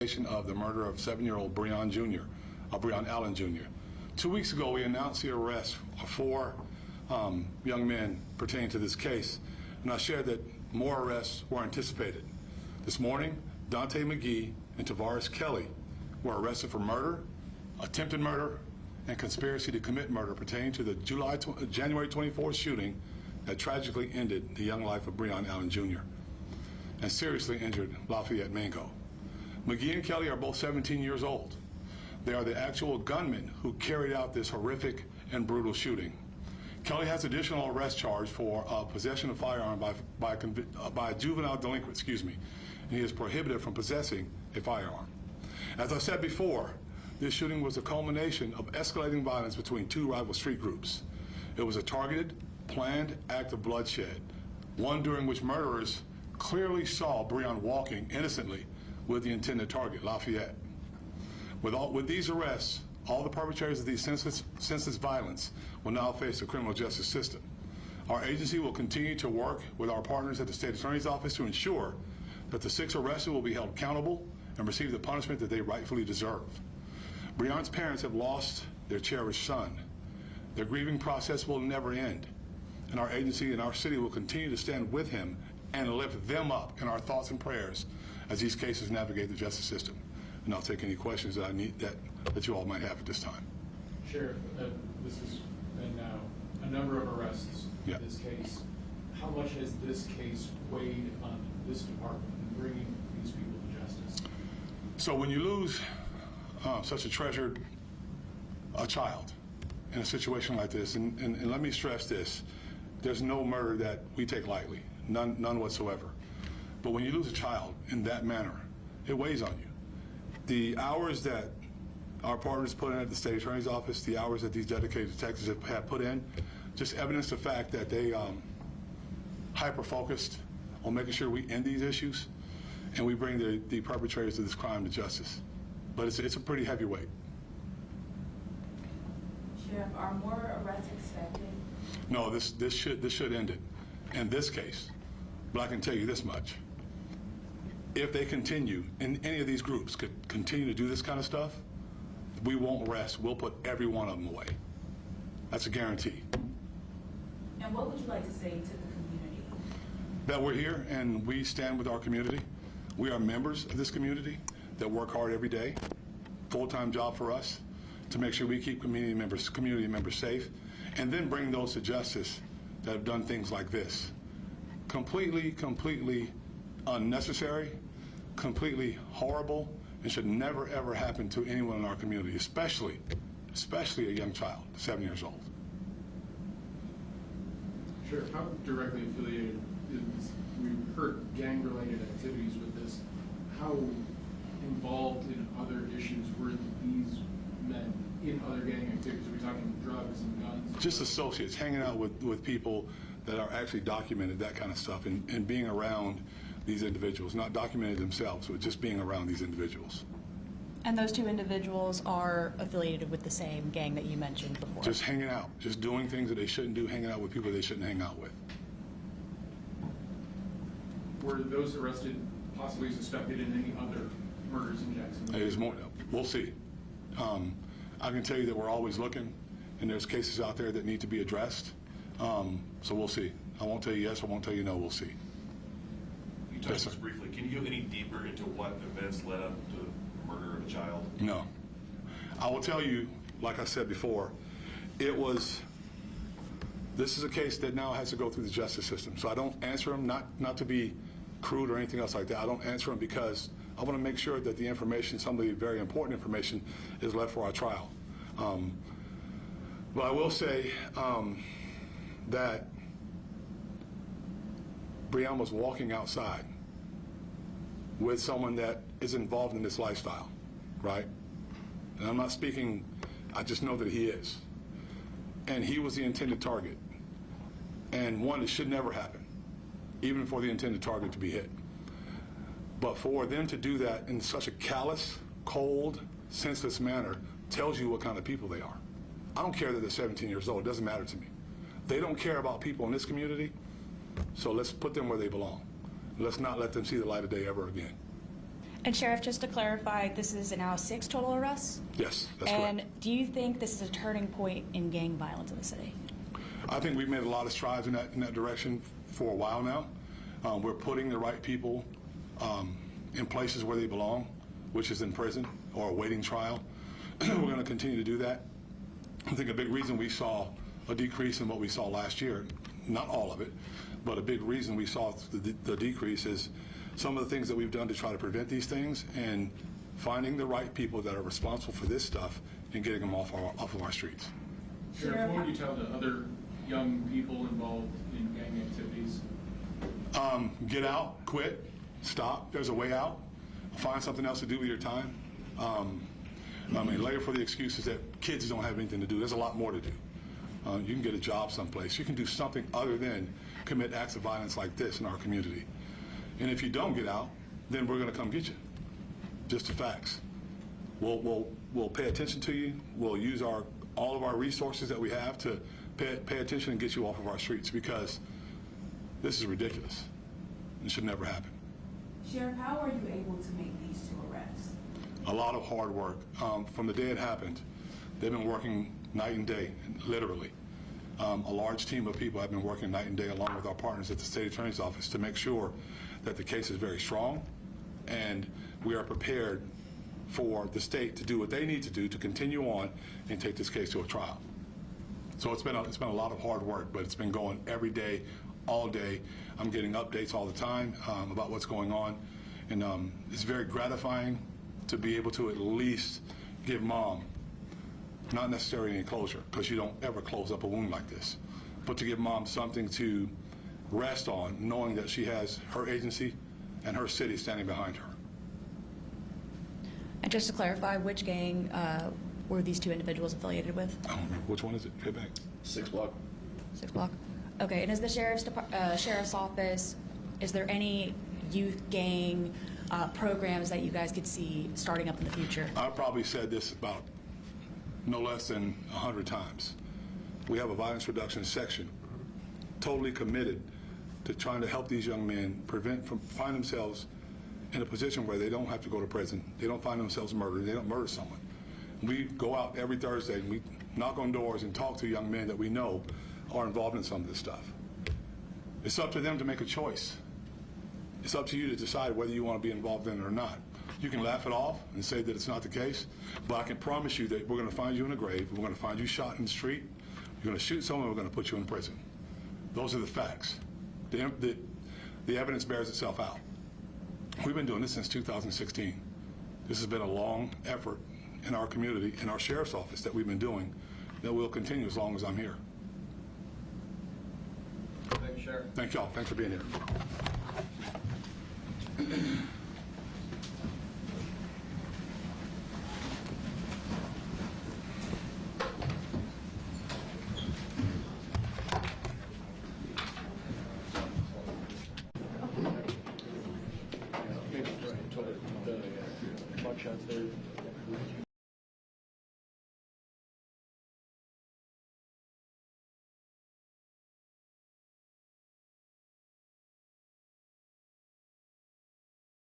Of the murder of 7-year-old Breon Allen Jr. 2 weeks ago, we announced the arrest of 4 young men pertaining to this case, and I shared that more arrests were anticipated. This morning, Dante McGee and Tavares Kelly were arrested for murder, attempted murder, and conspiracy to commit murder pertaining to the January 24th shooting that tragically ended the young life of Breon Allen Jr. and seriously injured Lafayette Mango. McGee and Kelly are both 17 years old. They are the actual gunmen who carried out this horrific and brutal shooting. Kelly has additional arrest charge for possession of firearm by a juvenile delinquent, and he is prohibited from possessing a firearm. As I said before, this shooting was a culmination of escalating violence between 2 rival street groups. It was a targeted, planned act of bloodshed, one during which murderers clearly saw Breon walking innocently with the intended target, Lafayette. With these arrests, all the perpetrators of these senseless violence will now face the criminal justice system. Our agency will continue to work with our partners at the State Attorney's Office to ensure that the 6 arrested will be held accountable and receive the punishment that they rightfully deserve. Breon's parents have lost their cherished son. Their grieving process will never end, and our agency and our city will continue to stand with him and lift them up in our thoughts and prayers as these cases navigate the justice system. And I'll take any questions that that you all might have at this time. Sheriff, this has been now a number of arrests in this case. How much has this case weighed on this department in bringing these people to justice? So when you lose such a treasured child in a situation like this, and let me stress this, there's no murder that we take lightly, none whatsoever. But when you lose a child in that manner, it weighs on you. The hours that our partners put in at the State Attorney's Office, the hours that these dedicated detectives have put in, just evidence the fact that they hyper-focused on making sure we end these issues and we bring the perpetrators of this crime to justice. But it's a pretty heavy weight. Sheriff, are more arrests expected? No, this should end it in this case. But I can tell you this much. If they continue, and any of these groups could continue to do this kind of stuff, we won't rest. We'll put every one of them away. That's a guarantee. And what would you like to say to the community? That we're here and we stand with our community. We are members of this community that work hard every day. Full-time job for us to make sure we keep community members safe, and then bring those to justice that have done things like this. Completely unnecessary, completely horrible, and should never ever happen to anyone in our community, especially a young child, 7 years old. Sure. How directly affiliated is, we've heard gang-related activities with this, how involved in other issues were these men in other gang activities? Are we talking drugs and guns? Just associates, hanging out with people that are actually documented, that kind of stuff, and being around these individuals, not documented themselves, but just being around these individuals. And those 2 individuals are affiliated with the same gang that you mentioned before? Just hanging out, just doing things that they shouldn't do, hanging out with people they shouldn't hang out with. Were those arrested possibly suspected in any other murders in Jacksonville? There's more. We'll see. I can tell you that we're always looking, and there's cases out there that need to be addressed. So we'll see. I won't tell you yes, I won't tell you no, we'll see. You touched this briefly. Can you go any deeper into what events led up to the murder of a child? No. I will tell you, like I said before, this is a case that now has to go through the justice system. So I don't answer them, not to be crude or anything else like that. I don't answer them because I want to make sure that the information, some of the very important information, is left for our trial. But I will say that Breon was walking outside with someone that is involved in this lifestyle, right? And I'm not speaking, I just know that he is. And he was the intended target. And one, it should never happen, even for the intended target to be hit. But for them to do that in such a callous, cold, senseless manner tells you what kind of people they are. I don't care that they're 17 years old, it doesn't matter to me. They don't care about people in this community, so let's put them where they belong. Let's not let them see the light of day ever again. And Sheriff, just to clarify, this is now 6 total arrests? Yes, that's And correct. do you think this is a turning point in gang violence in the city? I think we've made a lot of strides in that direction for a while now. We're putting the right people in places where they belong, which is in prison or awaiting trial. We're going to continue to do that. I think a big reason we saw a decrease in what we saw last year, not all of it, but a big reason we saw the decrease is some of the things that we've done to try to prevent these things and finding the right people that are responsible for this stuff and getting them off of our streets. Sheriff, what would you tell the other young people involved in gang activities? Get out, quit, stop. There's a way out. Find something else to do with your time. Later for the excuses that kids don't have anything to do. There's a lot more to do. You can get a job someplace. You can do something other than commit acts of violence like this in our community. And if you don't get out, then we're going to come get you. Just the facts. We'll pay attention to you. We'll use all of our resources that we have to pay attention and get you off of our streets because this is ridiculous. It should never happen. Sheriff, how are you able to make these 2 arrests? A lot of hard work. From the day it happened, they've been working night and day, literally. A large team of people have been working night and day along with our partners at the State Attorney's Office to make sure that the case is very strong and we are prepared for the state to do what they need to do to continue on and take this case to a trial. So it's been a lot of hard work, but it's been going every day, all day. I'm getting updates all the time about what's going on, and it's very gratifying to be able to at least give Mom, not necessarily any closure, because you don't ever close up a wound like this, but to give Mom something to rest on, knowing that she has her agency and her city standing behind her. And just to clarify, which gang were these 2 individuals affiliated with? Which one is it? Get back. 6 block. 6 block. Okay, and is the sheriff's office, is there any youth gang programs that you guys could see starting up in the future? I've probably said this about no less than 100 times. We have a violence reduction section totally committed to trying to help these young men find themselves in a position where they don't have to go to prison. They don't find themselves murdered. They don't murder someone. We go out every Thursday and we knock on doors and talk to young men that we know are involved in some of this stuff. It's up to them to make a choice. It's up to you to decide whether you want to be involved in it or not. You can laugh it off and say that it's not the case, but I can promise you that we're going to find you in a grave, we're going to find you shot in the street, you're going to shoot someone, we're going to put you in prison. Those are the facts. The evidence bears itself out. We've been doing this since 2016. This has been a long effort in our community, in our sheriff's office that we've been doing, that will continue as long as I'm here. Thank you, Sheriff. Thank y'all. Thanks for being here.